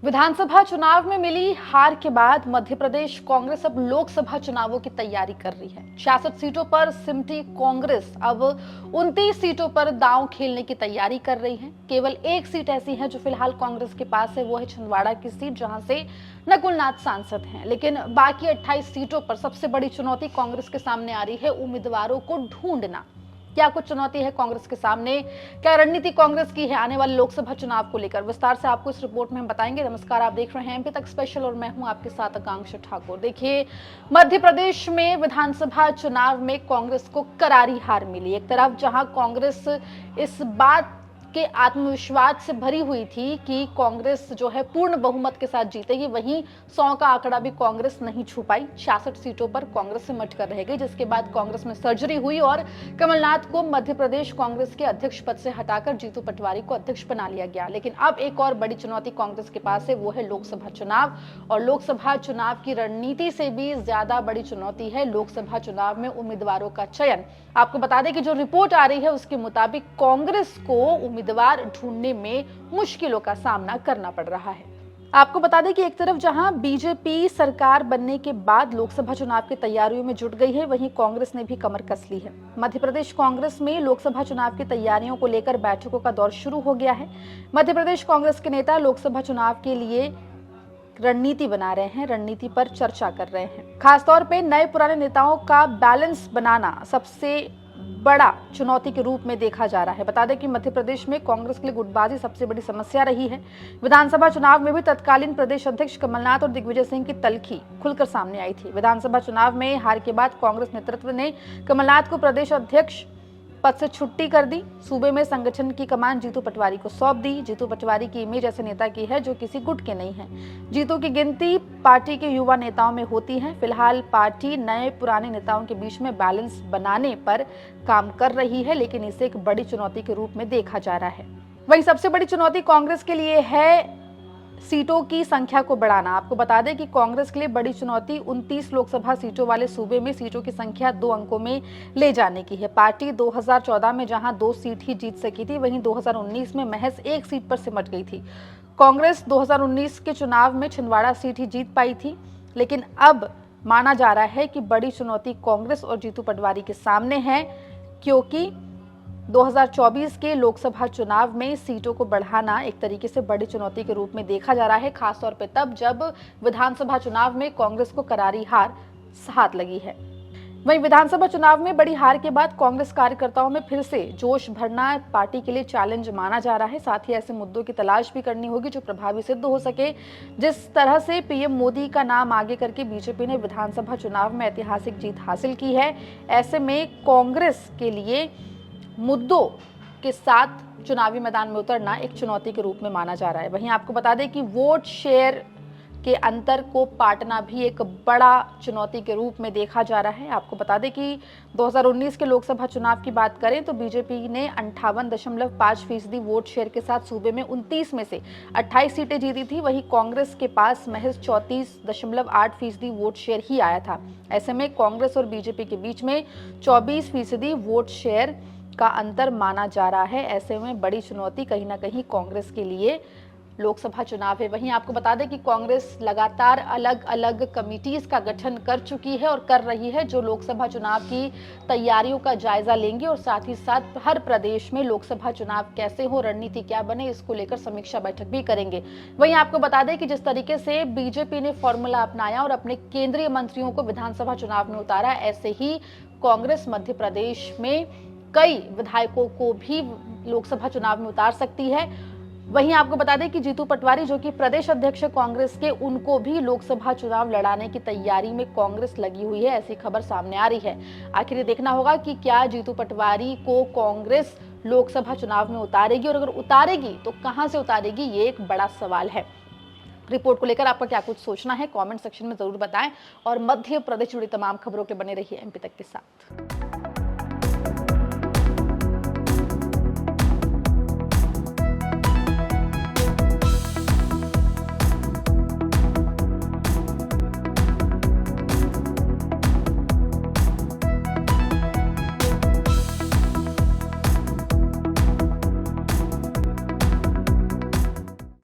विधानसभा चुनाव में मिली हार के बाद मध्य प्रदेश कांग्रेस अब लोकसभा चुनावों की तैयारी कर रही है। 66 सीटों पर सिमटी कांग्रेस अब 29 सीटों पर दांव खेलने की तैयारी कर रही है। केवल एक सीट ऐसी है जो फिलहाल कांग्रेस के पास है, वो है छिंदवाड़ा की सीट, जहां से नकुल नाथ सांसद हैं। लेकिन बाकी 28 सीटों पर सबसे बड़ी चुनौती कांग्रेस के सामने आ रही है उम्मीदवारों को ढूंढना। क्या कुछ चुनौती है कांग्रेस के सामने, क्या रणनीति कांग्रेस की है आने वाले लोकसभा चुनाव को लेकर, विस्तार से आपको इस रिपोर्ट में हम बताएंगे। नमस्कार, आप देख रहे हैं एमपी तक स्पेशल और मैं हूं आपके साथ आकांक्षा ठाकुर। देखिए, मध्य प्रदेश में विधानसभा चुनाव में कांग्रेस को करारी हार मिली। एक तरफ जहां कांग्रेस इस बात के आत्मविश्वास से भरी हुई थी कि कांग्रेस जो है पूर्ण बहुमत के साथ जीतेगी, वहीं 100 का आंकड़ा भी कांग्रेस नहीं छू पाई। 66 सीटों पर कांग्रेस से मट कर रह गई, जिसके बाद कांग्रेस में सर्जरी हुई और कमलनाथ को मध्य प्रदेश कांग्रेस के अध्यक्ष पद से हटाकर जीतू पटवारी को अध्यक्ष बना लिया गया। लेकिन अब एक और बड़ी चुनौती कांग्रेस के पास है, वो है लोकसभा चुनाव। और लोकसभा चुनाव की रणनीति से भी ज्यादा बड़ी चुनौती है लोकसभा चुनाव में उम्मीदवारों का चयन। आपको बता दें कि जो रिपोर्ट आ रही है उसके मुताबिक कांग्रेस को उम्मीदवार ढूंढने में मुश्किलों का सामना करना पड़ रहा है। आपको बता दें कि एक तरफ जहां बीजेपी सरकार बनने के बाद लोकसभा चुनाव की तैयारियों में जुट गई है, वहीं कांग्रेस ने भी कमर कस ली है। मध्य प्रदेश कांग्रेस में लोकसभा चुनाव की तैयारियों को लेकर बैठकों का दौर शुरू हो गया है। मध्य प्रदेश कांग्रेस के नेता लोकसभा चुनाव के लिए रणनीति बना रहे हैं, रणनीति पर चर्चा कर रहे हैं। खासतौर पे नए पुराने नेताओं का बैलेंस बनाना सबसे बड़ा चुनौती के रूप में देखा जा रहा है। बता दें कि मध्य प्रदेश में कांग्रेस के लिए गुटबाजी सबसे बड़ी समस्या रही है। विधानसभा चुनाव में भी तत्कालीन प्रदेश अध्यक्ष कमलनाथ और दिग्विजय सिंह की तल्खी खुलकर सामने आई थी। विधानसभा चुनाव में हार के बाद कांग्रेस नेतृत्व ने कमलनाथ को प्रदेश अध्यक्ष पद से छुट्टी कर दी। सूबे में संगठन की कमान जीतू पटवारी को सौंप दी। जीतू पटवारी की इमेज ऐसे नेता की है जो किसी गुट के नहीं है। जीतू की गिनती पार्टी के युवा नेताओं में होती है। फिलहाल पार्टी नए पुराने नेताओं के बीच में बैलेंस बनाने पर काम कर रही है, लेकिन इसे एक बड़ी चुनौती के रूप में देखा जा रहा है। वहीं सबसे बड़ी चुनौती कांग्रेस के लिए है सीटों की संख्या को बढ़ाना। आपको बता दें कि कांग्रेस के लिए बड़ी चुनौती 29 लोकसभा सीटों वाले सूबे में सीटों की संख्या 2 अंकों में ले जाने की है। पार्टी 2014 में जहां 2 सीट ही जीत सकी थी, वहीं 2019 में महज 1 सीट पर सिमट गई थी। कांग्रेस 2019 के चुनाव में छिंदवाड़ा सीट ही जीत पाई थी। लेकिन अब माना जा रहा है कि बड़ी चुनौती कांग्रेस और जीतू पटवारी के सामने है, क्योंकि 2024 के लोकसभा चुनाव में सीटों को बढ़ाना एक तरीके से बड़ी चुनौती के रूप में देखा जा रहा है, खासतौर पे तब जब विधानसभा चुनाव में कांग्रेस को करारी हार हाथ लगी है। वहीं विधानसभा चुनाव में बड़ी हार के बाद कांग्रेस कार्यकर्ताओं में फिर से जोश भरना पार्टी के लिए चैलेंज माना जा रहा है। साथ ही ऐसे मुद्दों की तलाश भी करनी होगी जो प्रभावी सिद्ध हो सके। जिस तरह से पीएम मोदी का नाम आगे करके बीजेपी ने विधानसभा चुनाव में ऐतिहासिक जीत हासिल की है, ऐसे में कांग्रेस के लिए मुद्दों के साथ चुनावी मैदान में उतरना एक चुनौती के रूप में माना जा रहा है। वहीं आपको बता दें कि वोट शेयर के अंतर को पाटना भी एक बड़ा चुनौती के रूप में देखा जा रहा है। आपको बता दें कि 2019 के लोकसभा चुनाव की बात करें तो बीजेपी ने 58.5% वोट शेयर के साथ सूबे में 29 में से 28 सीटें जीती थी। वहीं कांग्रेस के पास महज 34.8% वोट शेयर ही आया था। ऐसे में कांग्रेस और बीजेपी के बीच में 24% वोट शेयर का अंतर माना जा रहा है। ऐसे में बड़ी चुनौती कहीं ना कहीं कांग्रेस के लिए लोकसभा चुनाव है। वहीं आपको बता दें कि कांग्रेस लगातार अलग अलग कमिटीज का गठन कर चुकी है और कर रही है, जो लोकसभा चुनाव की तैयारियों का जायजा लेंगे और साथ ही साथ हर प्रदेश में लोकसभा चुनाव कैसे हो, रणनीति क्या बने, इसको लेकर समीक्षा बैठक भी करेंगे। वहीं आपको बता दें कि जिस तरीके से बीजेपी ने फॉर्मूला अपनाया और अपने केंद्रीय मंत्रियों को विधानसभा चुनाव में उतारा, ऐसे ही कांग्रेस मध्य प्रदेश में कई विधायकों को भी लोकसभा चुनाव में उतार सकती है। वहीं आपको बता दें कि जीतू पटवारी, जो कि प्रदेश अध्यक्ष कांग्रेस के, उनको भी लोकसभा चुनाव लड़ाने की तैयारी में कांग्रेस लगी हुई है, ऐसी खबर सामने आ रही है। आखिर ये देखना होगा कि क्या जीतू पटवारी को कांग्रेस लोकसभा चुनाव में उतारेगी, और अगर उतारेगी तो कहां से उतारेगी, ये एक बड़ा सवाल है। रिपोर्ट को लेकर आपका क्या कुछ सोचना है, कमेंट सेक्शन में जरूर बताएं और मध्य प्रदेश जुड़ी तमाम खबरों के बने रहिए एमपी तक के साथ।